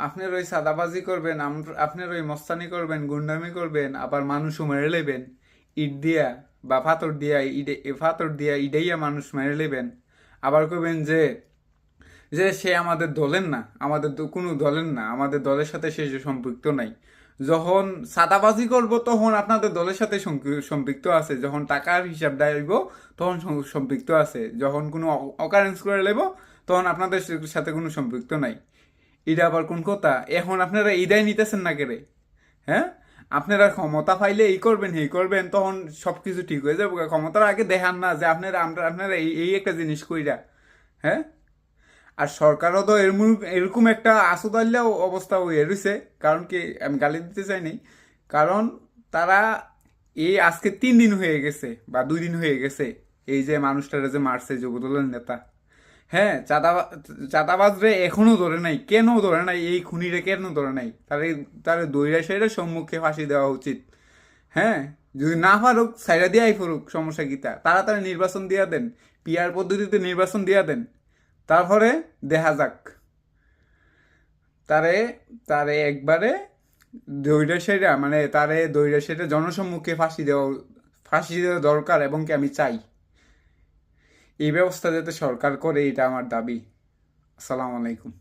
আপনার ওই সাদাবাজি করবেন, আপনার ওই মস্তানি করবেন, গুন্ডামি করবেন, আবার মানুষও মেরে লেবেন ইট দিয়া বা পাথর দিয়া, পাথর দিয়া ইডাইয়া মানুষ মেরে লেবেন। আবার কইবেন যে যে সে আমাদের দলের না, আমাদের কোনো দলের না, আমাদের দলের সাথে সে যে সম্পৃক্ত নাই। যখন সাদাবাজি করব তখন আপনাদের দলের সাথে সম্পৃক্ত আছে, যখন টাকার হিসাব দেব তখন সম্পৃক্ত আছে, যখন কোনো অকারেন্স করে নেব তখন আপনাদের সাথে কোনো সম্পৃক্ত নাই। এটা আবার কোন কথা? এখন আপনারা ইদায় নিতেছেন না কেরে? হ্যাঁ, আপনারা ক্ষমতা পাইলে এই করবেন এই করবেন, তখন সবকিছু ঠিক হয়ে যাবে। ক্ষমতার আগে দেখান না যে আপনারা এই একটা জিনিস কইরা। হ্যাঁ, আর সরকারও তো এরকম একটা আসুদাল্লা অবস্থা হয়ে রয়েছে। কারণ কি, আমি গালি দিতে চাইনি, কারণ তারা এই আজকে 3 দিন হয়ে গেছে বা 2 দিন হয়ে গেছে এই যে মানুষটারা যে মারছে যুবদলের নেতা। হ্যাঁ, চাঁদাবাজরে এখনো ধরে নাই। কেন ধরে নাই? এই খুনিরে কেন ধরে নাই? তারে তারে দৈরা সাইরা সম্মুখে ফাঁসি দেওয়া উচিত। হ্যাঁ, যদি না পারুক সাইরা দিয়াই ফুরুক, সমস্যা কি? তাড়াতাড়ি নির্বাচন দিয়া দেন, পিআর পদ্ধতিতে নির্বাচন দিয়া দেন, তারপরে দেখা যাক। তারে তারে একবারে দৈরা সেরা, মানে তারে দৈরা সেরা জনসম্মুখে ফাঁসি দেওয়া দরকার, এবং কি আমি চাই এই ব্যবস্থা যাতে সরকার করে, এটা আমার দাবি। আসসালামু আলাইকুম।